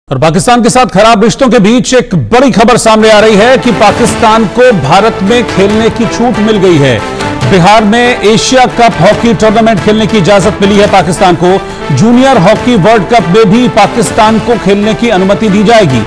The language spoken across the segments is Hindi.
और पाकिस्तान के साथ खराब रिश्तों के बीच एक बड़ी खबर सामने आ रही है कि पाकिस्तान को भारत में खेलने की छूट मिल गई है। बिहार में एशिया कप हॉकी टूर्नामेंट खेलने की इजाजत मिली है पाकिस्तान को। जूनियर हॉकी वर्ल्ड कप में भी पाकिस्तान को खेलने की अनुमति दी जाएगी।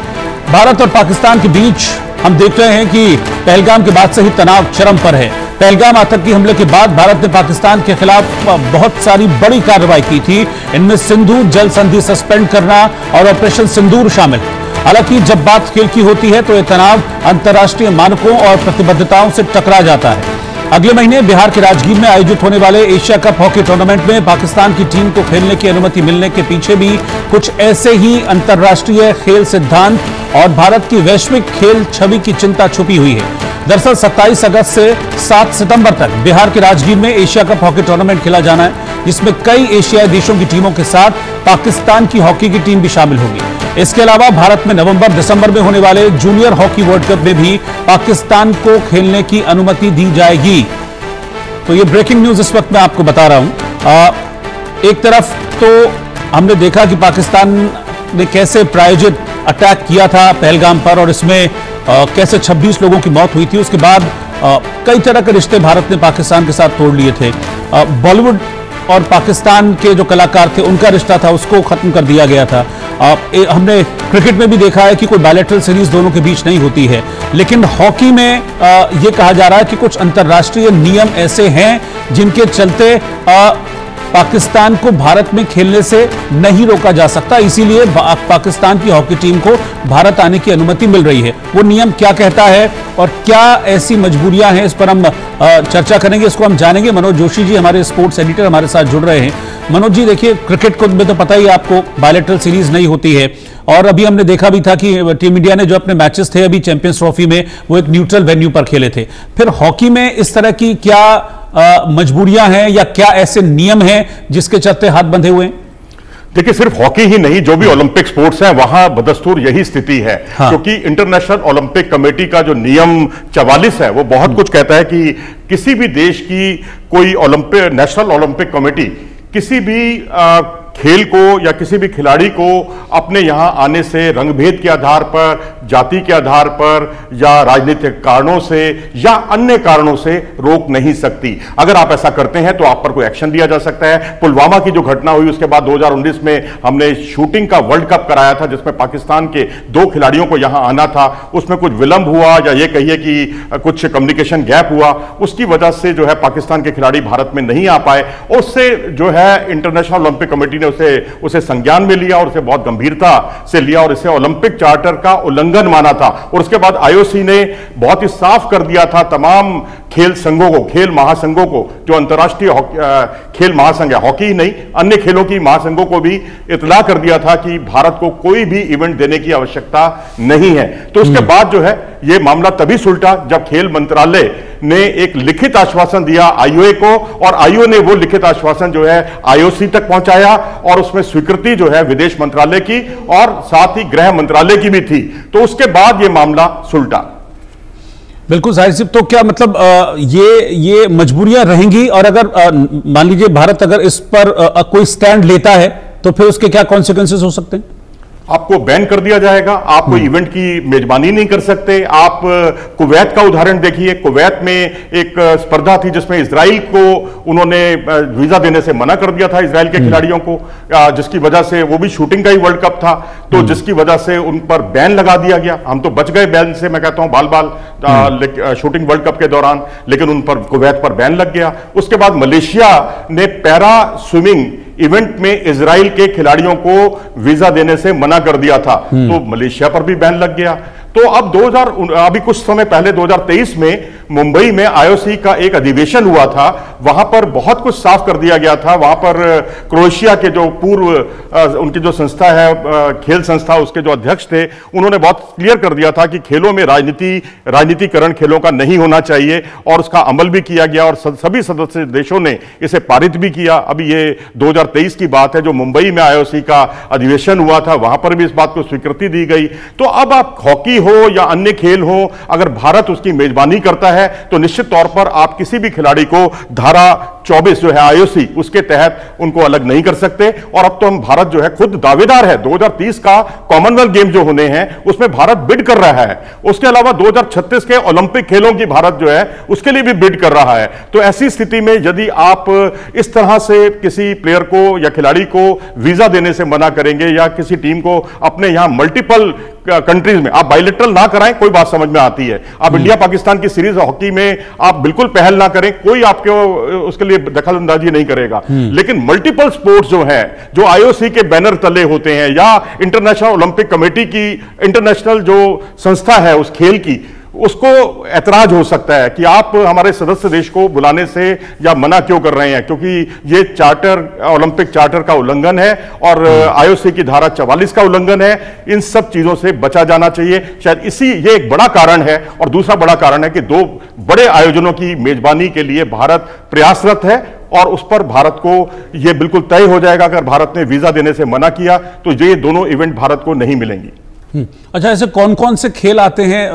भारत और पाकिस्तान के बीच हम देख रहे हैं कि पहलगाम के बाद से ही तनाव चरम पर है। पहलगाम आतंकी हमले के बाद भारत ने पाकिस्तान के खिलाफ बहुत सारी बड़ी कार्रवाई की थी। इनमें सिंधु जल संधि सस्पेंड करना और ऑपरेशन सिंदूर शामिल। हालांकि जब बात खेल की होती है तो यह तनाव अंतर्राष्ट्रीय मानकों और प्रतिबद्धताओं से टकरा जाता है। अगले महीने बिहार के राजगीर में आयोजित होने वाले एशिया कप हॉकी टूर्नामेंट में पाकिस्तान की टीम को खेलने की अनुमति मिलने के पीछे भी कुछ ऐसे ही अंतर्राष्ट्रीय खेल सिद्धांत और भारत की वैश्विक खेल छवि की चिंता छुपी हुई है। दरअसल 27 अगस्त से 7 सितंबर तक बिहार के राजगीर में एशिया कप हॉकी टूर्नामेंट खेला जाना है, जिसमें कई एशियाई देशों की टीमों के साथ पाकिस्तान की हॉकी की टीम भी शामिल होगी। इसके अलावा भारत में नवंबर दिसंबर में होने वाले जूनियर हॉकी वर्ल्ड कप में भी पाकिस्तान को खेलने की अनुमति दी जाएगी। तो ये ब्रेकिंग न्यूज इस वक्त मैं आपको बता रहा हूं। एक तरफ तो हमने देखा कि पाकिस्तान ने कैसे प्रायोजित अटैक किया था पहलगाम पर और इसमें कैसे 26 लोगों की मौत हुई थी। उसके बाद कई तरह के रिश्ते भारत ने पाकिस्तान के साथ तोड़ लिए थे। बॉलीवुड और पाकिस्तान के जो कलाकार थे उनका रिश्ता था उसको खत्म कर दिया गया था। हमने क्रिकेट में भी देखा है कि कोई बायलैटरल सीरीज दोनों के बीच नहीं होती है, लेकिन हॉकी में यह कहा जा रहा है कि कुछ अंतर्राष्ट्रीय नियम ऐसे हैं जिनके चलते पाकिस्तान को भारत में खेलने से नहीं रोका जा सकता। इसीलिए पाकिस्तान की हॉकी टीम को भारत आने की अनुमति मिल रही है। वो नियम क्या कहता है और क्या ऐसी मजबूरियां हैं, इस पर हम चर्चा करेंगे, इसको हम जानेंगे। मनोज जोशी जी हमारे स्पोर्ट्स एडिटर हमारे साथ जुड़ रहे हैं। मनोज जी, देखिए क्रिकेट को में तो पता ही आपको बायलैटरल सीरीज नहीं होती है और अभी हमने देखा भी था कि टीम इंडिया ने जो अपने मैचेस थे अभी चैंपियंस ट्रॉफी में वो एक न्यूट्रल वेन्यू पर खेले थे। फिर हॉकी में इस तरह की क्या मजबूरियां हैं या क्या ऐसे नियम हैं जिसके चलते हाथ बंधे हुए हैं? देखिए, सिर्फ हॉकी ही नहीं, जो भी ओलंपिक स्पोर्ट्स हैं वहां बदस्तूर यही स्थिति है। क्योंकि इंटरनेशनल ओलंपिक कमेटी का जो नियम 44 है वो बहुत कुछ कहता है कि किसी भी देश की कोई नेशनल ओलंपिक कमेटी किसी भी खेल को या किसी भी खिलाड़ी को अपने यहां आने से रंगभेद के आधार पर, जाति के आधार पर या राजनीतिक कारणों से या अन्य कारणों से रोक नहीं सकती। अगर आप ऐसा करते हैं तो आप पर कोई एक्शन लिया जा सकता है। पुलवामा की जो घटना हुई उसके बाद 2019 में हमने शूटिंग का वर्ल्ड कप कराया था जिसमें पाकिस्तान के 2 खिलाड़ियों को यहां आना था। उसमें कुछ विलंब हुआ या ये कहिए कि कुछ कम्युनिकेशन गैप हुआ, उसकी वजह से जो है पाकिस्तान के खिलाड़ी भारत में नहीं आ पाए। उससे जो है इंटरनेशनल ओलंपिक कमेटी ने उसे संज्ञान में लिया और उसे बहुत गंभीरता से लिया और इसे ओलंपिक चार्टर का उल्लंघन माना था। और उसके बाद आईओसी ने बहुत ही साफ कर दिया था तमाम खेल संघों को, खेल महासंघों को, जो अंतर्राष्ट्रीय खेल महासंघ है, हॉकी ही नहीं अन्य खेलों की महासंघों को भी इतला कर दिया था कि भारत को कोई भी इवेंट देने की आवश्यकता नहीं है। तो उसके बाद जो है यह मामला तभी सुलटा जब खेल मंत्रालय ने एक लिखित आश्वासन दिया आईओए को और आईओए ने वो लिखित आश्वासन जो है आईओसी तक पहुंचाया और उसमें स्वीकृति जो है विदेश मंत्रालय की और साथ ही गृह मंत्रालय की भी थी। तो उसके बाद यह मामला सुलटा। बिल्कुल जाहिर सी। तो क्या मतलब ये मजबूरियां रहेंगी और अगर मान लीजिए भारत अगर इस पर कोई स्टैंड लेता है तो फिर उसके क्या कॉन्सिक्वेंसेस हो सकते हैं? आपको बैन कर दिया जाएगा, आप कोई इवेंट की मेजबानी नहीं कर सकते। आप कुवैत का उदाहरण देखिए, कुवैत में एक स्पर्धा थी जिसमें इजराइल को उन्होंने वीजा देने से मना कर दिया था इजराइल के खिलाड़ियों को, जिसकी वजह से वो भी शूटिंग का ही वर्ल्ड कप था, तो जिसकी वजह से उन पर बैन लगा दिया गया। हम तो बच गए बैन से, मैं कहता हूं बाल शूटिंग वर्ल्ड कप के दौरान, लेकिन उन पर कुवैत पर बैन लग गया। उसके बाद मलेशिया ने पैरा स्विमिंग इवेंट में इजराइल के खिलाड़ियों को वीजा देने से मना कर दिया था, तो मलेशिया पर भी बैन लग गया। तो अब अभी कुछ समय पहले 2023 में मुंबई में आईओसी का एक अधिवेशन हुआ था, वहां पर बहुत कुछ साफ कर दिया गया था। वहां पर क्रोएशिया के जो पूर्व उनकी जो संस्था है खेल संस्था, उसके जो अध्यक्ष थे, उन्होंने बहुत क्लियर कर दिया था कि खेलों में राजनीतिकरण खेलों का नहीं होना चाहिए और उसका अमल भी किया गया और सभी सदस्य देशों ने इसे पारित भी किया। अभी ये 2023 की बात है, जो मुंबई में आईओसी का अधिवेशन हुआ था वहां पर भी इस बात को स्वीकृति दी गई। तो अब आप हॉकी हो या अन्य खेल हो, अगर भारत उसकी मेजबानी करता है है तो निश्चित तौर पर आप किसी भी खिलाड़ी को धारा 24 जो है आईओसी उसके तहत उनको अलग नहीं कर सकते। और अब तो हम भारत जो है खुद दावेदार है, 2030 का कॉमनवेल्थ गेम जो होने हैं उसमें भारत बिड कर रहा है। उसके अलावा 2036 के ओलंपिक खेलों की भारत जो है उसके लिए भी बिड कर रहा है। तो ऐसी स्थिति में यदि आप इस तरह से किसी प्लेयर को या खिलाड़ी को वीजा देने से मना करेंगे या किसी टीम को अपने यहां मल्टीपल कंट्रीज में आप बायलैटरल ना कराएं, कोई बात समझ में आती है। आप इंडिया पाकिस्तान की सीरीज हॉकी में आप बिल्कुल पहल ना करें, कोई आपको उसके लिए दखल अंदाजी नहीं करेगा। लेकिन मल्टीपल स्पोर्ट्स जो है, जो आईओसी के बैनर तले होते हैं या इंटरनेशनल ओलंपिक कमेटी की इंटरनेशनल जो संस्था है उस खेल की, उसको ऐतराज हो सकता है कि आप हमारे सदस्य देश को बुलाने से या मना क्यों कर रहे हैं, क्योंकि ये चार्टर, ओलंपिक चार्टर का उल्लंघन है और आईओसी की धारा 44 का उल्लंघन है। इन सब चीजों से बचा जाना चाहिए। शायद ये एक बड़ा कारण है। और दूसरा बड़ा कारण है कि 2 बड़े आयोजनों की मेजबानी के लिए भारत प्रयासरत है और उस पर भारत को यह बिल्कुल तय हो जाएगा अगर भारत ने वीजा देने से मना किया तो ये दोनों इवेंट भारत को नहीं मिलेंगी। अच्छा, ऐसे कौन कौन से खेल आते हैं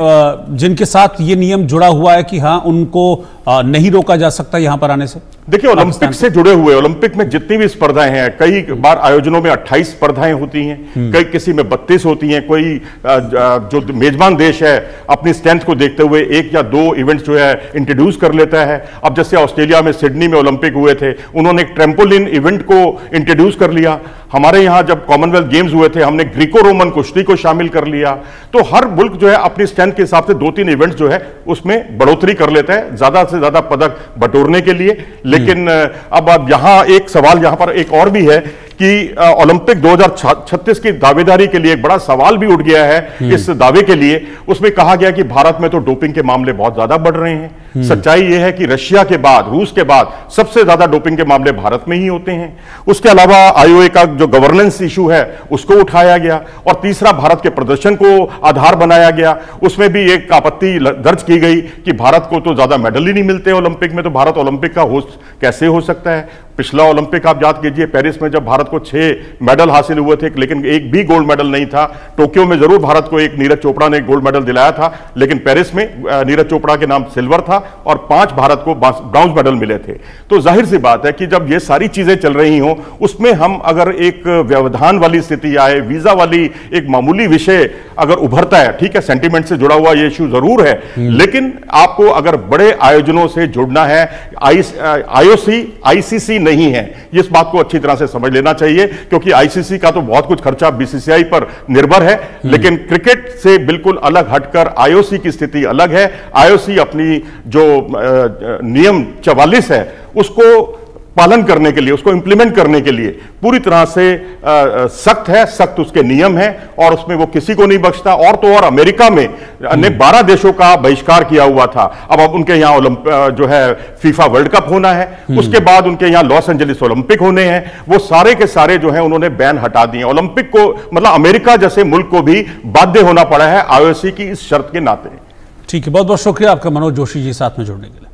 जिनके साथ ये नियम जुड़ा हुआ है कि हाँ उनको नहीं रोका जा सकता यहां पर आने से? देखिए, ओलंपिक से जुड़े हुए, ओलंपिक में जितनी भी स्पर्धाएं हैं, कई बार आयोजनों में 28 स्पर्धाएं होती हैं, कई किसी में 32 होती हैं। कोई जो मेजबान देश है अपनी स्ट्रेंथ को देखते हुए 1 या 2 इवेंट्स जो है इंट्रोड्यूस कर लेता है। अब जैसे ऑस्ट्रेलिया में सिडनी में ओलंपिक हुए थे, उन्होंने एक ट्रैम्पोलिन इवेंट को इंट्रोड्यूस कर लिया। हमारे यहां जब कॉमनवेल्थ गेम्स हुए थे हमने ग्रीको रोमन कुश्ती को शामिल कर लिया। तो हर मुल्क जो है अपनी स्ट्रेंथ के हिसाब से 2-3 इवेंट्स जो है उसमें बढ़ोतरी कर लेता है ज्यादा से ज्यादा पदक बटोरने के लिए। लेकिन अब यहां एक सवाल यहां पर एक और भी है कि ओलंपिक 2036 की दावेदारी के लिए एक बड़ा सवाल भी उठ गया है इस दावे के लिए। उसमें कहा गया कि भारत में तो डोपिंग के मामले बहुत ज्यादा बढ़ रहे हैं। सच्चाई यह है कि रशिया के बाद, रूस के बाद सबसे ज्यादा डोपिंग के मामले भारत में ही होते हैं। उसके अलावा आईओए का जो गवर्नेंस इशू है उसको उठाया गया और तीसरा भारत के प्रदर्शन को आधार बनाया गया। उसमें भी एक आपत्ति दर्ज की गई कि भारत को तो ज्यादा मेडल ही नहीं मिलते ओलंपिक में, तो भारत ओलंपिक का होस्ट कैसे हो सकता है। पिछला ओलंपिक आप याद कीजिए, पेरिस में जब भारत को 6 मेडल हासिल हुए थे लेकिन एक भी गोल्ड मेडल नहीं था। टोक्यो में जरूर भारत को एक नीरज चोपड़ा ने गोल्ड मेडल दिलाया था, लेकिन पेरिस में नीरज चोपड़ा के नाम सिल्वर था और 5 भारत को ब्रॉन्ज मेडल मिले थे। तो जाहिर सी बात है कि जब ये सारी चीजें चल रही हों उसमें हम अगर एक व्यवधान वाली स्थिति आए, वीजा वाली एक मामूली विषय अगर उभरता है, ठीक है, सेंटीमेंट से जुड़ा हुआ ये इश्यू जरूर है, लेकिन आपको अगर बड़े आयोजनों से जुड़ना है, आईओसी आईसीसी नहीं है, इस बात को अच्छी तरह से समझ लेना चाहिए। क्योंकि आईसीसी का तो बहुत कुछ खर्चा बीसीसीआई पर निर्भर है, लेकिन क्रिकेट से बिल्कुल अलग हटकर आईओसी की स्थिति अलग है। आईओसी अपनी जो नियम 44 है उसको पालन करने के लिए, उसको इंप्लीमेंट करने के लिए पूरी तरह से सख्त है, सख्त उसके नियम है और उसमें वो किसी को नहीं बख्शता। और तो और अमेरिका में ने 12 देशों का बहिष्कार किया हुआ था। अब उनके यहां जो है फीफा वर्ल्ड कप होना है, उसके बाद उनके यहां लॉस एंजलिस ओलंपिक होने हैं, वो सारे के सारे जो है उन्होंने बैन हटा दिए। ओलंपिक को मतलब अमेरिका जैसे मुल्क को भी बाध्य होना पड़ा है आईओसी की इस शर्त के नाते। ठीक है, बहुत बहुत शुक्रिया आपका मनोज जोशी जी साथ में जुड़ने के लिए।